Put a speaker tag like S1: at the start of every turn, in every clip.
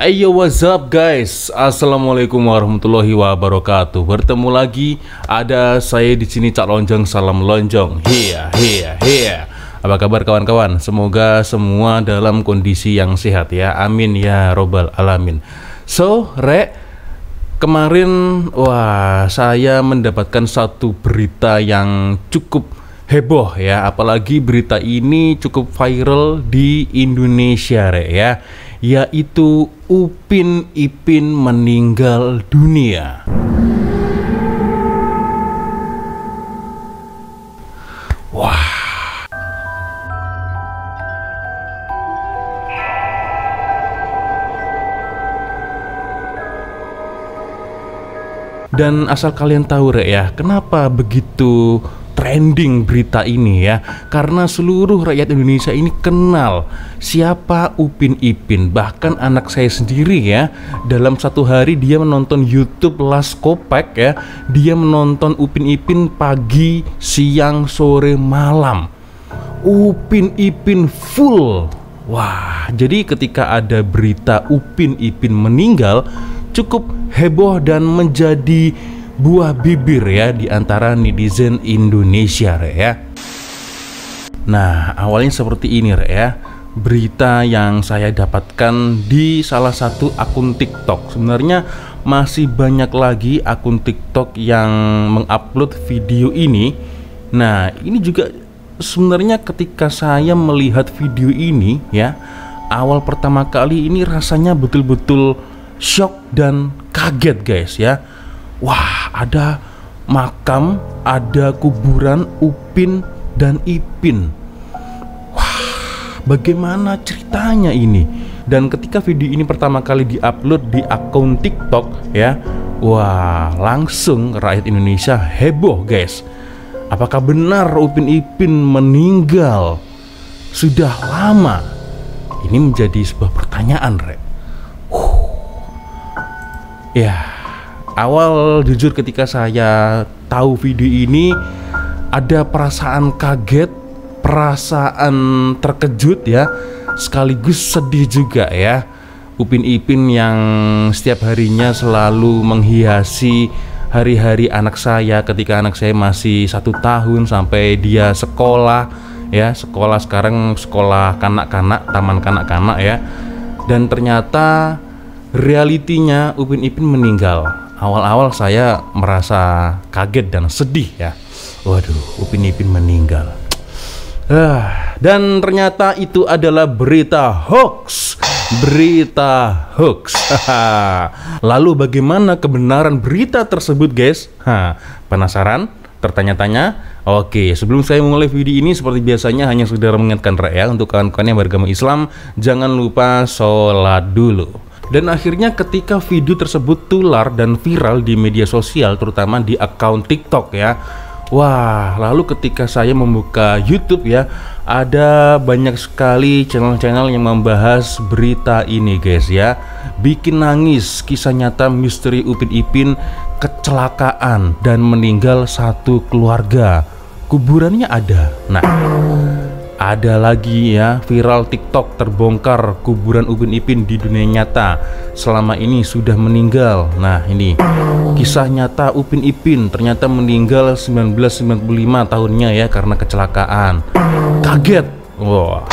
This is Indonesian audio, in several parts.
S1: Yo, what's up guys? Assalamualaikum warahmatullahi wabarakatuh. Bertemu lagi ada saya di sini, Cak Lonjong. Salam lonjong. Hiya. Apa kabar kawan-kawan? Semoga semua dalam kondisi yang sehat ya. Amin ya robbal alamin. So, kemarin saya mendapatkan satu berita yang cukup heboh ya. Apalagi berita ini cukup viral di Indonesia ya. Yaitu Upin Ipin meninggal dunia. Wah. Dan asal kalian tahu ya, kenapa begitu trending berita ini ya? Karena seluruh rakyat Indonesia ini kenal siapa Upin Ipin. Bahkan anak saya sendiri ya, dalam satu hari dia menonton YouTube Last Kopek ya. Dia menonton Upin Ipin pagi, siang, sore, malam. Upin Ipin full. Wah, jadi ketika ada berita Upin Ipin meninggal, cukup heboh dan menjadi buah bibir ya di antara netizen Indonesia ya. Nah, awalnya seperti ini ya. Berita yang saya dapatkan di salah satu akun TikTok. Sebenarnya masih banyak lagi akun TikTok yang mengupload video ini. Nah, ini juga sebenarnya ketika saya melihat video ini ya, awal pertama kali ini rasanya betul-betul shock dan kaget guys ya. Wah, ada makam, ada kuburan Upin dan Ipin. Wah, bagaimana ceritanya ini? Dan ketika video ini pertama kali diupload di akun TikTok ya, wah, langsung rakyat Indonesia heboh guys. Apakah benar Upin Ipin meninggal sudah lama? Ini menjadi sebuah pertanyaan, Ya, awal jujur ketika saya tahu video ini ada perasaan kaget, perasaan terkejut ya, sekaligus sedih juga ya. Upin Ipin yang setiap harinya selalu menghiasi hari-hari anak saya ketika anak saya masih 1 tahun sampai dia sekolah ya. Sekolah sekarang sekolah kanak-kanak, taman kanak-kanak ya. Dan ternyata realitinya Upin Ipin meninggal. Awal-awal saya merasa kaget dan sedih ya. Waduh, Upin Ipin meninggal. Dan ternyata itu adalah berita hoax. Lalu bagaimana kebenaran berita tersebut guys? Penasaran? Tertanya-tanya? Oke, sebelum saya memulai video ini seperti biasanya hanya sekedar mengingatkan ya, untuk kawan-kawan yang beragama Islam, jangan lupa sholat dulu. Dan akhirnya ketika video tersebut tular dan viral di media sosial, terutama di akun TikTok ya. Wah, lalu ketika saya membuka YouTube ya, ada banyak sekali channel-channel yang membahas berita ini guys ya. Bikin nangis, kisah nyata misteri Upin Ipin kecelakaan dan meninggal satu keluarga. Kuburannya ada. Nah, ada lagi ya, viral TikTok terbongkar kuburan Upin Ipin di dunia nyata selama ini sudah meninggal. Nah, ini kisah nyata Upin Ipin ternyata meninggal 1995 tahunnya ya karena kecelakaan. Kaget. Wah,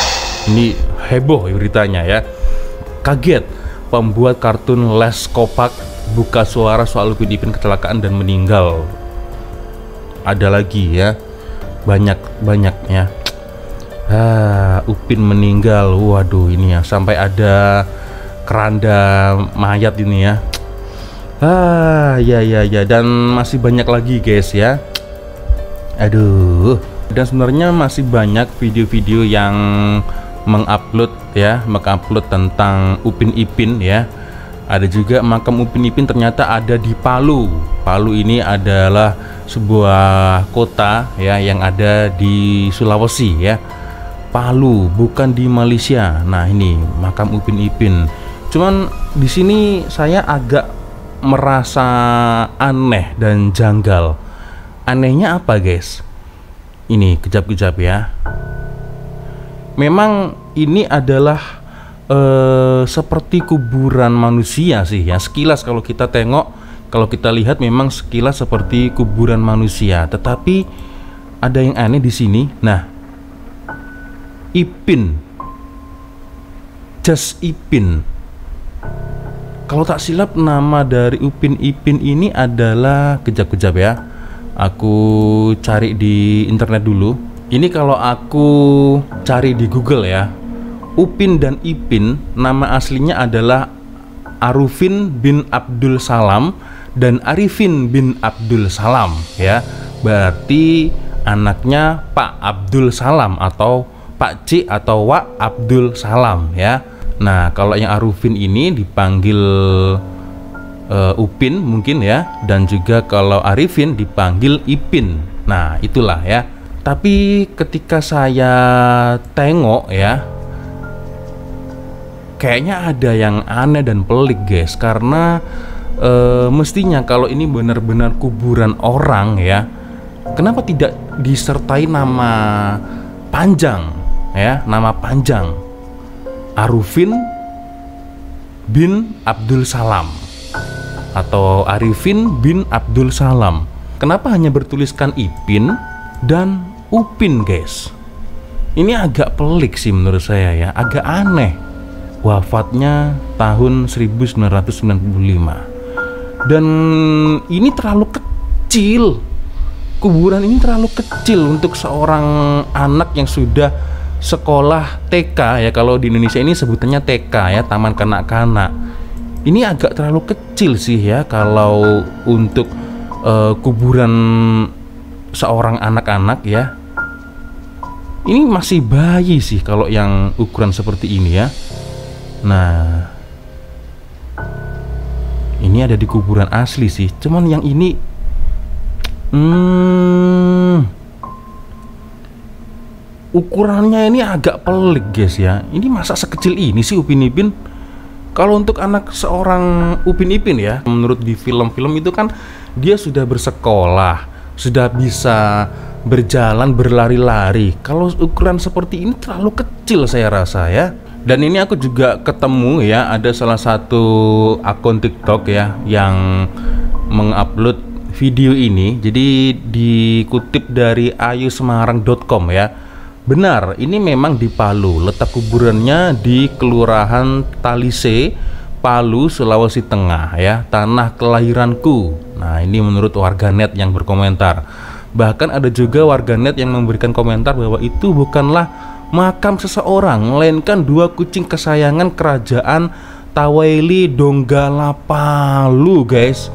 S1: ini heboh beritanya ya. Kaget, pembuat kartun Les Kopak buka suara soal Upin Ipin kecelakaan dan meninggal. Ada lagi ya, banyak ya. Upin meninggal. Waduh, ini ya, sampai ada keranda mayat ini ya. Ya, dan masih banyak lagi guys ya. Aduh. Dan sebenarnya masih banyak video-video yang mengupload tentang Upin Ipin ya. Ada juga makam Upin Ipin ternyata ada di Palu. Palu ini adalah sebuah kota ya yang ada di Sulawesi ya. Palu, bukan di Malaysia. Nah, ini makam Upin Ipin. Cuman di sini saya agak merasa aneh dan janggal. Anehnya apa, guys? Ini kejap-kejap ya. Memang ini adalah seperti kuburan manusia sih ya. Sekilas kalau kita tengok, kalau kita lihat memang sekilas seperti kuburan manusia. Tetapi ada yang aneh di sini. Nah, Ipin, Jas Ipin. Kalau tak silap nama dari Upin Ipin ini adalah, kejap-kejap ya, aku cari di internet dulu. Ini kalau aku cari di Google ya, Upin dan Ipin nama aslinya adalah Arufin bin Abdul Salam dan Arifin bin Abdul Salam ya. Berarti anaknya Pak Abdul Salam atau Pak C atau Wak Abdul Salam ya. Nah, kalau yang Arufin ini dipanggil Upin mungkin ya, dan juga kalau Arifin dipanggil Ipin. Nah, itulah ya. Tapi ketika saya tengok ya, kayaknya ada yang aneh dan pelik guys. Karena mestinya kalau ini benar-benar kuburan orang ya, kenapa tidak disertai nama panjang ya, nama panjang Arufin bin Abdul Salam atau Arifin bin Abdul Salam. Kenapa hanya bertuliskan Ipin dan Upin guys? Ini agak pelik sih menurut saya ya, agak aneh. Wafatnya tahun 1995. Dan ini terlalu kecil. Kuburan ini terlalu kecil untuk seorang anak yang sudah sekolah TK ya. Kalau di Indonesia ini sebutannya TK ya, taman kanak-kanak. Ini agak terlalu kecil sih ya kalau untuk kuburan seorang anak-anak ya. Ini masih bayi sih kalau yang ukuran seperti ini ya. Nah, ini ada di kuburan asli sih. Cuman yang ini ukurannya ini agak pelik guys ya. Ini masa sekecil ini sih Upin Ipin? Kalau untuk anak seorang Upin Ipin ya, menurut di film-film itu kan dia sudah bersekolah, sudah bisa berjalan, berlari-lari. Kalau ukuran seperti ini terlalu kecil saya rasa ya. Dan ini aku juga ketemu ya, ada salah satu akun TikTok ya yang mengupload video ini. Jadi dikutip dari ayusemarang.com ya. Benar, ini memang di Palu. Letak kuburannya di Kelurahan Talise, Palu, Sulawesi Tengah ya, tanah kelahiranku. Nah, ini menurut warganet yang berkomentar. Bahkan ada juga warganet yang memberikan komentar bahwa itu bukanlah makam seseorang, melainkan dua kucing kesayangan kerajaan Tawaili Donggala Palu, guys.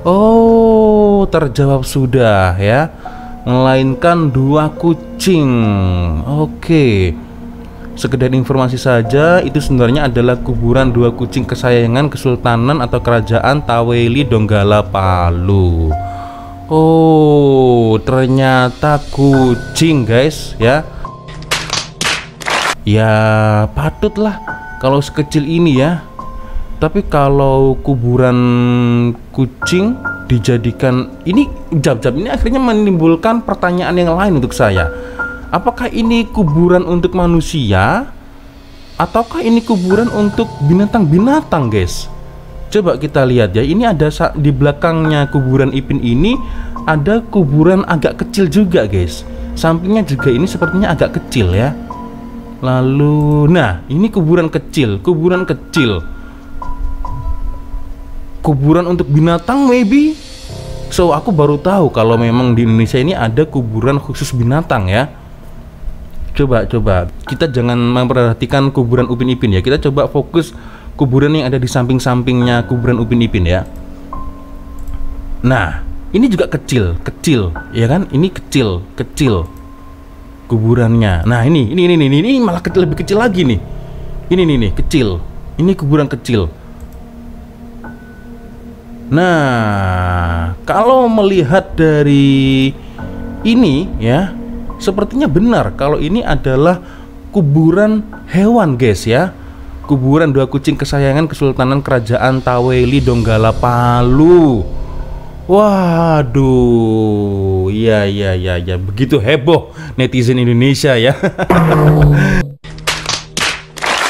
S1: Oh, terjawab sudah ya. Melainkan dua kucing. Oke. Sekedar informasi saja, itu sebenarnya adalah kuburan dua kucing kesayangan Kesultanan atau Kerajaan Tawaili Donggala Palu. Oh, ternyata kucing, guys ya. Ya patutlah kalau sekecil ini ya. Tapi kalau kuburan kucing dijadikan ini, jab-jab ini akhirnya menimbulkan pertanyaan yang lain untuk saya. Apakah ini kuburan untuk manusia ataukah ini kuburan untuk binatang-binatang, guys? Coba kita lihat ya. Ini ada di belakangnya kuburan Ipin ini ada kuburan agak kecil juga, guys. Sampingnya juga ini sepertinya agak kecil ya. Lalu, nah ini kuburan kecil, kuburan kecil. Kuburan untuk binatang maybe. So aku baru tahu kalau memang di Indonesia ini ada kuburan khusus binatang ya. Coba kita jangan memperhatikan kuburan Upin Ipin ya. Kita coba fokus kuburan yang ada di samping-sampingnya kuburan Upin Ipin ya. Nah, ini juga kecil ya kan? Ini kecil kuburannya. Nah, ini malah lebih kecil lagi nih. Ini nih kecil. Ini kuburan kecil. Nah, kalau melihat dari ini ya, sepertinya benar kalau ini adalah kuburan hewan, guys ya. Kuburan dua kucing kesayangan Kesultanan Kerajaan Tawaili Donggala Palu. Waduh, ya, begitu heboh netizen Indonesia ya.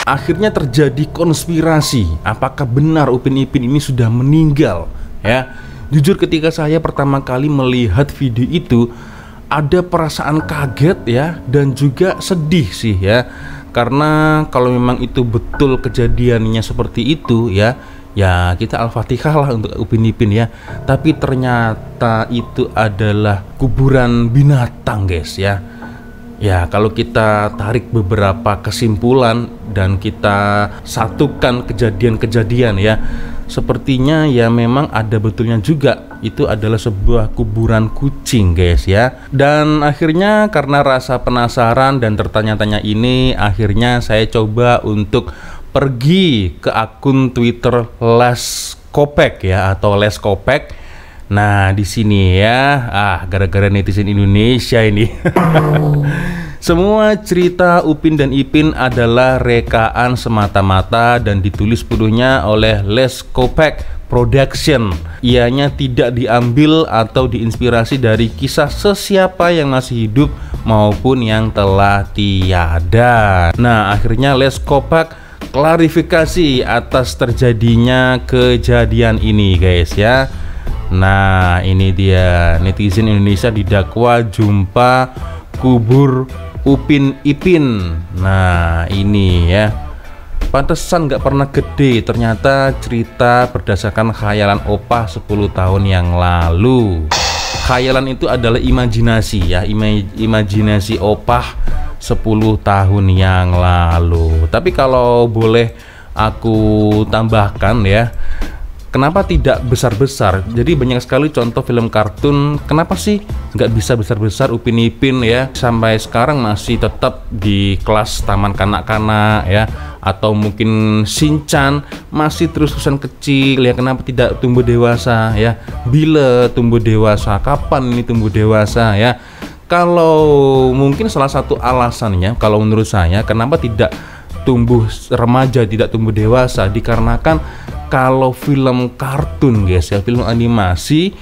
S1: akhirnya terjadi konspirasi. Apakah benar Upin Ipin ini sudah meninggal? Ya, jujur ketika saya pertama kali melihat video itu, ada perasaan kaget ya, dan juga sedih sih ya. Karena kalau memang itu betul kejadiannya seperti itu ya, ya kita Al-Fatihah lah untuk Upin Ipin ya. Tapi ternyata itu adalah kuburan binatang guys ya. Ya kalau kita tarik beberapa kesimpulan dan kita satukan kejadian-kejadian ya, sepertinya ya memang ada betulnya juga itu adalah sebuah kuburan kucing guys ya. Dan akhirnya karena rasa penasaran dan tertanya-tanya ini, akhirnya saya coba untuk pergi ke akun Twitter Les Kopek ya, atau Les Kopek. Nah di sini ya, gara-gara netizen Indonesia ini. Semua cerita Upin dan Ipin adalah rekaan semata-mata dan ditulis sepenuhnya oleh Les Kopek Production. Ianya tidak diambil atau diinspirasi dari kisah sesiapa yang masih hidup maupun yang telah tiada. Nah akhirnya Les Kopek klarifikasi atas terjadinya kejadian ini guys ya. Nah ini dia, netizen Indonesia didakwa jumpa kubur Upin Ipin. Nah ini ya, pantesan nggak pernah gede. Ternyata cerita berdasarkan khayalan opah 10 tahun yang lalu. Khayalan itu adalah imajinasi ya, imajinasi opah 10 tahun yang lalu. Tapi kalau boleh aku tambahkan ya, kenapa tidak besar-besar? Jadi banyak sekali contoh film kartun, kenapa sih nggak bisa besar-besar Upin Ipin ya? Sampai sekarang masih tetap di kelas taman kanak-kanak ya, atau mungkin Shinchan masih terus-terusan kecil ya. Kenapa tidak tumbuh dewasa ya? Bila tumbuh dewasa, kapan ini tumbuh dewasa ya? Kalau mungkin salah satu alasannya, kalau menurut saya, kenapa tidak tumbuh remaja, tidak tumbuh dewasa, dikarenakan kalau film kartun guys ya, film animasi,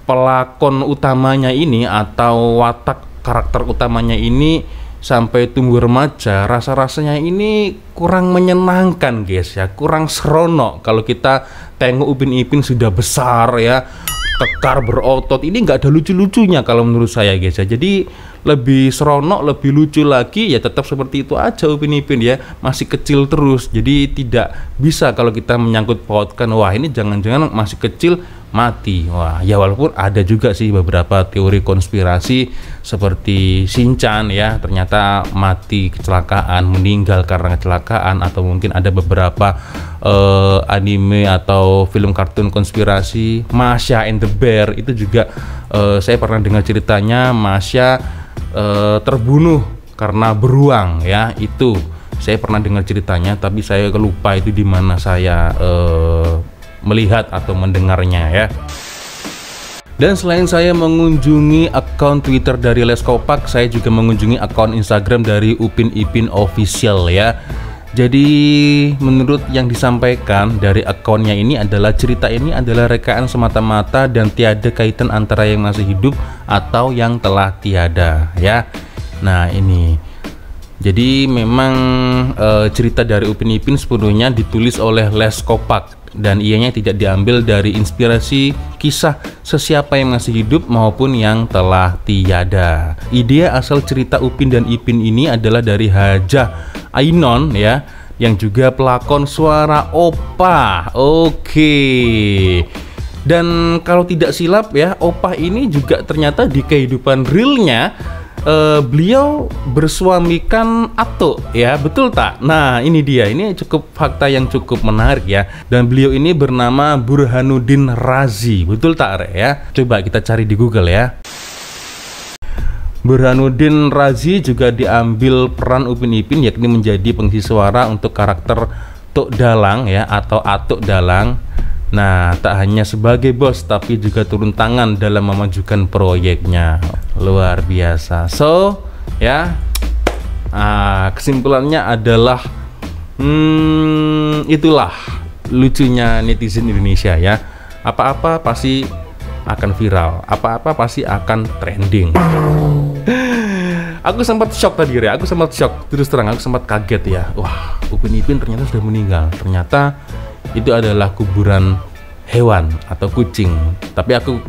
S1: pelakon utamanya ini atau watak karakter utamanya ini sampai tumbuh remaja, rasa-rasanya ini kurang menyenangkan guys ya, kurang seronok. Kalau kita tengok Upin Ipin sudah besar ya, kekar berotot, ini nggak ada lucu-lucunya kalau menurut saya guys ya. Jadi lebih seronok, lebih lucu lagi ya tetap seperti itu aja Upin Ipin ya, masih kecil terus. Jadi tidak bisa kalau kita menyangkut pautkan, wah ini jangan-jangan masih kecil mati. Wah ya, walaupun ada juga sih beberapa teori konspirasi seperti Shinchan ya, ternyata mati kecelakaan, meninggal karena kecelakaan, atau mungkin ada beberapa anime atau film kartun konspirasi Masha and the Bear itu juga saya pernah dengar ceritanya Masha terbunuh karena beruang ya. Itu saya pernah dengar ceritanya, tapi saya lupa itu di mana saya melihat atau mendengarnya ya. Dan selain saya mengunjungi akun Twitter dari Les Kopek, saya juga mengunjungi akun Instagram dari Upin Ipin Official ya. Jadi menurut yang disampaikan dari akunnya ini adalah cerita ini adalah rekaan semata-mata dan tiada kaitan antara yang masih hidup atau yang telah tiada ya. Nah ini, jadi memang cerita dari Upin Ipin sepenuhnya ditulis oleh Les Kopek dan ianya tidak diambil dari inspirasi kisah sesiapa yang masih hidup maupun yang telah tiada. Ide asal cerita Upin dan Ipin ini adalah dari Hajah Ainon ya, yang juga pelakon suara opah. Oke. Dan kalau tidak silap ya, opah ini juga ternyata di kehidupan realnya beliau bersuamikan Atuk ya, betul tak? Nah ini dia, ini cukup fakta yang cukup menarik ya. Dan beliau ini bernama Burhanuddin Razi, betul tak Rek ya? Coba kita cari di Google ya. Burhanuddin Razi juga diambil peran Upin Ipin, yakni menjadi pengisi suara untuk karakter Tok Dalang ya, atau Atuk Dalang. Nah, tak hanya sebagai bos, tapi juga turun tangan dalam memajukan proyeknya. Luar biasa. So, ya, kesimpulannya adalah, itulah lucunya netizen Indonesia ya. Apa-apa pasti akan viral, apa-apa pasti akan trending. Aku sempat shock tadi ya, aku sempat shock, terus terang aku sempat kaget ya. Wah, Upin Ipin ternyata sudah meninggal. Ternyata itu adalah kuburan hewan atau kucing. Tapi aku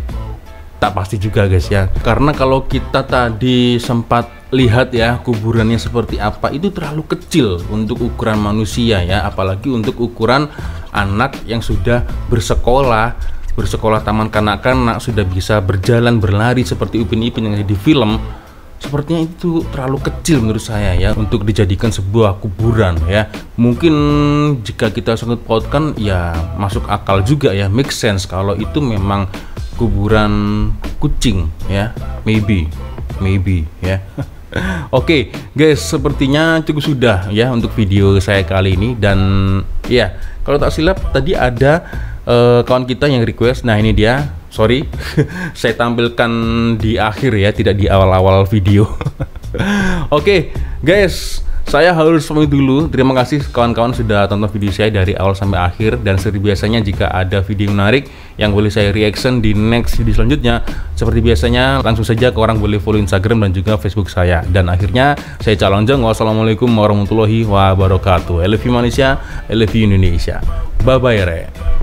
S1: tak pasti juga guys ya, karena kalau kita tadi sempat lihat ya kuburannya seperti apa, itu terlalu kecil untuk ukuran manusia ya, apalagi untuk ukuran anak yang sudah bersekolah taman kanak-kanak, sudah bisa berjalan berlari seperti Upin Ipin yang ada di film. Sepertinya itu terlalu kecil menurut saya ya untuk dijadikan sebuah kuburan ya. Mungkin jika kita sangkut pautkan ya masuk akal juga ya, make sense kalau itu memang kuburan kucing ya, maybe ya. Oke, guys, sepertinya cukup sudah ya untuk video saya kali ini. Dan ya kalau tak silap tadi ada kawan kita yang request. Nah ini dia, sorry saya tampilkan di akhir ya, tidak di awal-awal video. Oke guys, saya harus pamit dulu. Terima kasih kawan-kawan sudah tonton video saya dari awal sampai akhir. Dan seperti biasanya jika ada video menarik yang boleh saya reaction di next video selanjutnya, seperti biasanya langsung saja ke orang boleh follow Instagram dan juga Facebook saya. Dan akhirnya saya Calonjong, wassalamualaikum warahmatullahi wabarakatuh. I love you Malaysia, I love you Indonesia. Bye bye re.